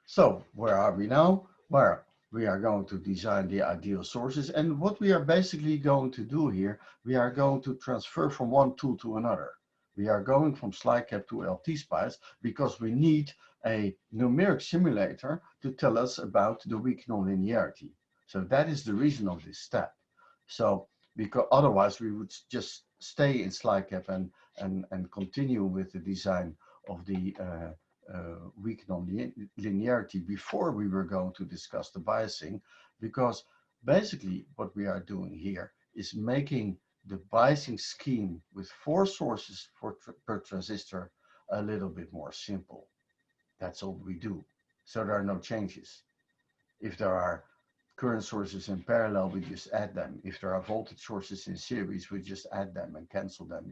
So where are we now? Where we are going to design the ideal sources, and what we are basically going to do here, we are going to transfer from one tool to another. We are going from SlideCap to LT-SPICE because we need a numeric simulator to tell us about the weak nonlinearity. So that is the reason of this step. So because otherwise we would just stay in SlideCap and continue with the design of the weak nonlinearity before we were going to discuss the biasing, because basically what we are doing here is making the biasing scheme with 4 sources per transistor a little bit more simple. That's all we do. So there are no changes. If there are current sources in parallel, we just add them. If there are voltage sources in series, we just add them and cancel them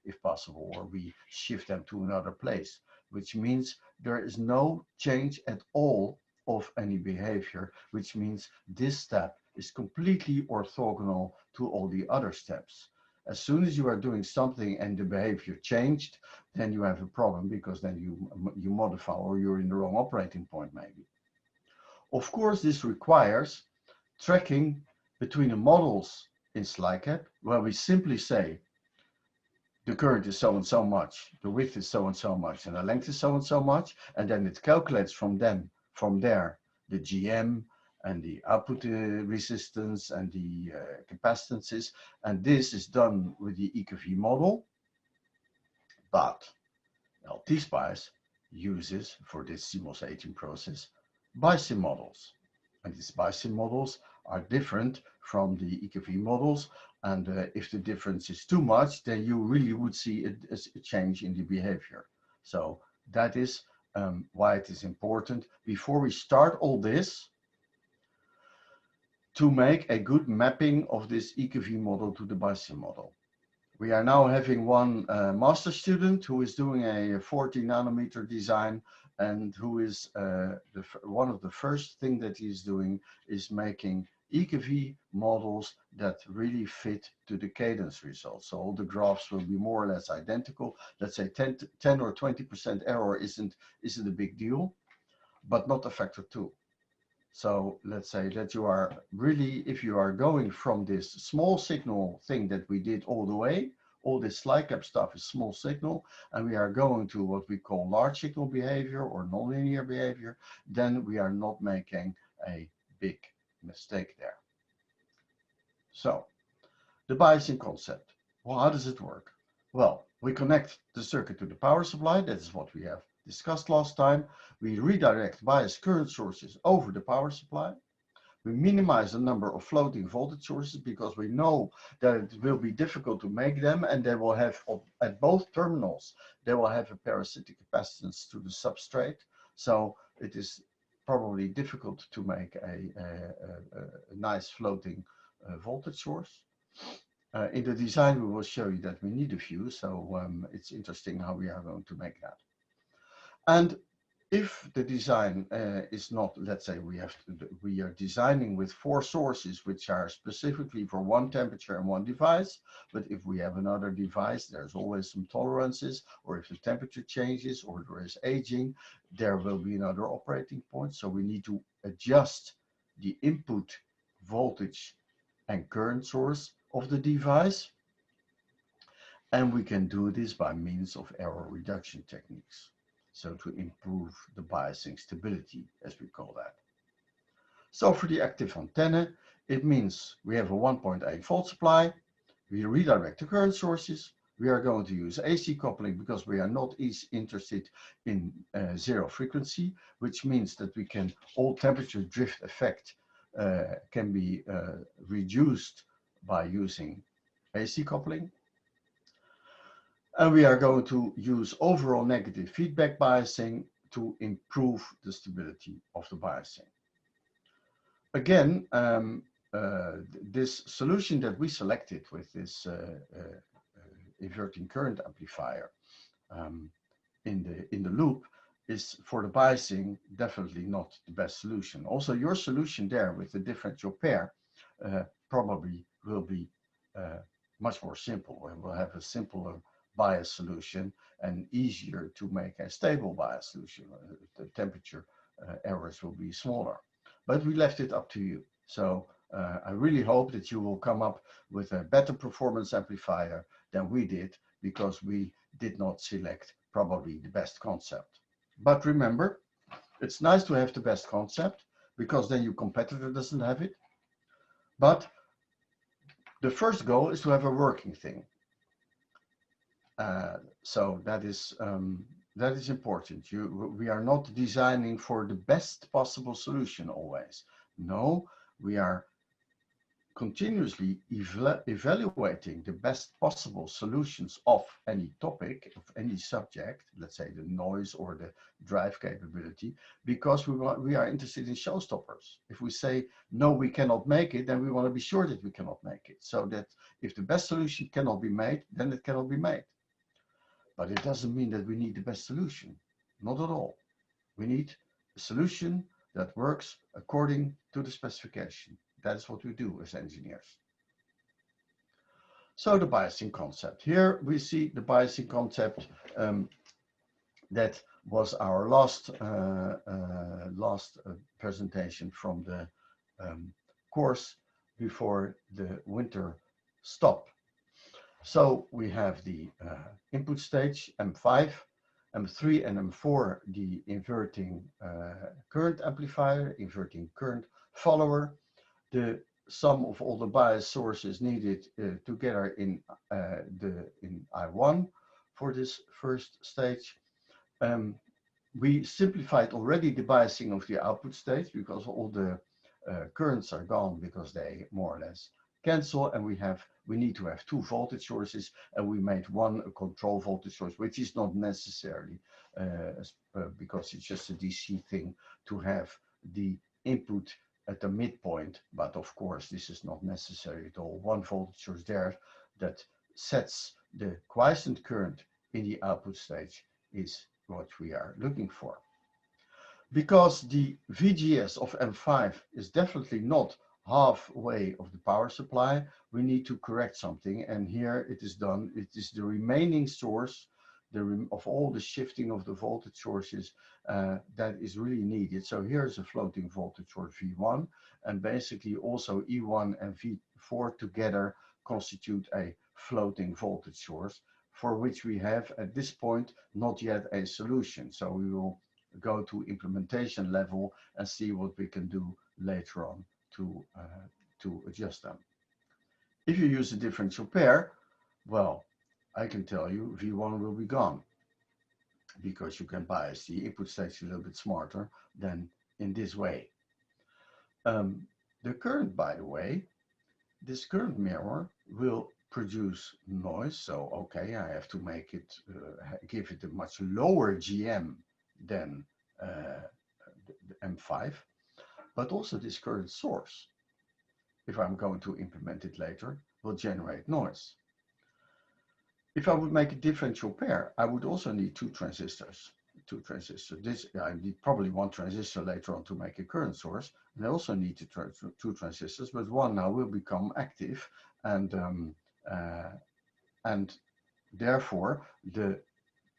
if possible, or we shift them to another place, which means there is no change at all of any behavior, which means this step is completely orthogonal to all the other steps. As soon as you are doing something and the behavior changed, then you have a problem, because then you modify, or you're in the wrong operating point maybe. Of course, this requires tracking between the models in SlideCap, where we simply say the current is so and so much, the width is so and so much, and the length is so and so much, and then it calculates from there the GM and the output resistance and the capacitances, and this is done with the EQV model. But LT-SPICE uses, for this CMOS aging process, bisim models. And these bisim models are different from the EQV models. And if the difference is too much, then you really would see a change in the behavior. So that is why it is important, before we start all this, to make a good mapping of this EQV model to the bisim model. We are now having one master student who is doing a 40 nanometer design, and who is one of the first thing that he's doing is making EQV models that really fit to the cadence results. So all the graphs will be more or less identical. Let's say 10 or 20% error isn't a big deal, but not a factor 2. So let's say that you are really, if you are going from this small signal thing that we did all the way, all this SlideCap stuff is small signal, and we are going to what we call large signal behavior or nonlinear behavior, then we are not making a big mistake there. So the biasing concept. Well, how does it work? Well, we connect the circuit to the power supply. That is what we have discussed last time. We redirect bias current sources over the power supply. We minimize the number of floating voltage sources, because we know that it will be difficult to make them, and they will have, at both terminals, they will have a parasitic capacitance to the substrate. So it is probably difficult to make a nice floating voltage source. In the design, we will show you that we need a few, so it's interesting how we are going to make that. And if the design is not, let's say we are designing with 4 sources which are specifically for one temperature and one device, but if we have another device, there's always some tolerances, or if the temperature changes or there is aging, there will be another operating point. So we need to adjust the input voltage and current source of the device, and we can do this by means of error reduction techniques. So to improve the biasing stability, as we call that. So for the active antenna, it means we have a 1.8 volt supply. We redirect the current sources. We are going to use AC coupling because we are not interested in zero frequency, which means that we can, all temperature drift effect can be reduced by using AC coupling. And we are going to use overall negative feedback biasing to improve the stability of the biasing. Again, this solution that we selected with this inverting current amplifier in the loop is, for the biasing, definitely not the best solution. Also, your solution there with the differential pair probably will be much more simple, and will have a simpler bias solution and easier to make a stable bias solution. The temperature errors will be smaller. But we left it up to you. So I really hope that you will come up with a better performance amplifier than we did, because we did not select probably the best concept. But remember, it's nice to have the best concept, because then your competitor doesn't have it. But the first goal is to have a working thing. So that is important. We are not designing for the best possible solution always. No, we are continuously evaluating the best possible solutions of any topic, of any subject, let's say the noise or the drive capability, because we are interested in showstoppers. If we say, no, we cannot make it, then we want to be sure that we cannot make it. So that if the best solution cannot be made, then it cannot be made. But it doesn't mean that we need the best solution. Not at all. We need a solution that works according to the specification. That's what we do as engineers. So the biasing concept. Here we see the biasing concept that was our last presentation from the course before the winter stop. So we have the input stage, M5, M3 and M4, the inverting current amplifier, inverting current follower, the sum of all the bias sources needed together in I1 for this first stage. We simplified already the biasing of the output stage, because all the currents are gone, because they more or less cancel, and we need to have two voltage sources, and we made one control voltage source, which is not necessarily because it's just a DC thing to have the input at the midpoint. But of course this is not necessary at all. One voltage source there that sets the quiescent current in the output stage is what we are looking for. Because the VGS of M5 is definitely not halfway of the power supply, we need to correct something, and here it is done. It is the remaining source of all the shifting of the voltage sources that is really needed. So here's a floating voltage source V1, and basically also E1 and V4 together constitute a floating voltage source, for which we have at this point not yet a solution. So we will go to implementation level and see what we can do later on to adjust them. If you use a differential pair, well, I can tell you V1 will be gone, because you can bias the input stage a little bit smarter than in this way. The current, by the way, this current mirror will produce noise. So okay, I have to make it give it a much lower GM than the M5, but also this current source, if I'm going to implement it later, will generate noise. If I would make a differential pair, I would also need two transistors. I need probably one transistor later on to make a current source, and I also need two transistors, but one now will become active, and therefore the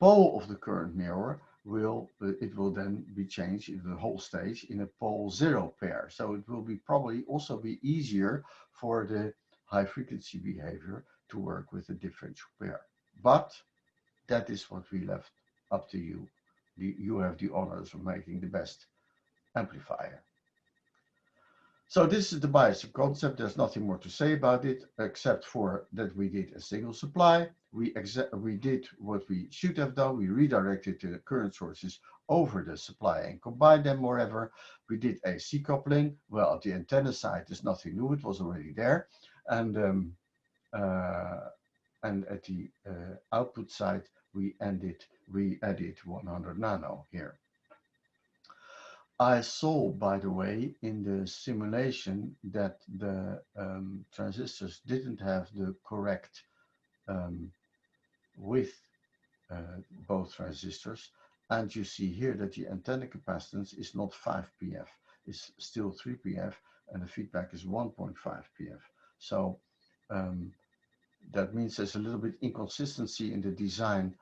pole of the current mirror will then be changed in the whole stage in a pole 0 pair. So it will be probably also be easier for the high frequency behavior to work with a differential pair. But that is what we left up to you. You have the honors of making the best amplifier. So this is the biasing concept. There's nothing more to say about it, except for that we did a single supply. We did what we should have done. We redirected the current sources over the supply and combined them moreover. We did a C coupling. Well, at the antenna side, there's nothing new. It was already there. And at the output side, we added 100 nano here. I saw, by the way, in the simulation that the transistors didn't have the correct width, both transistors. And you see here that the antenna capacitance is not 5 PF, it's still 3 PF, and the feedback is 1.5 PF. So that means there's a little bit inconsistency in the design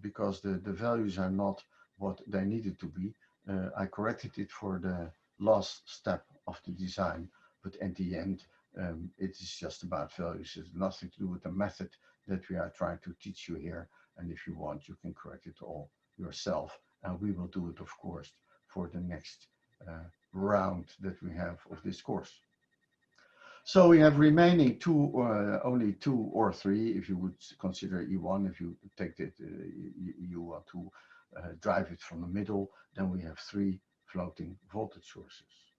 because the values are not what they needed to be. I corrected it for the last step of the design, but at the end, it is just about values. It's nothing to do with the method that we are trying to teach you here. And if you want, you can correct it all yourself. And we will do it, of course, for the next round that we have of this course. So we have remaining two, only 2 or 3, if you would consider E1. If you take it, you want to drive it from the middle, then we have 3 floating voltage sources.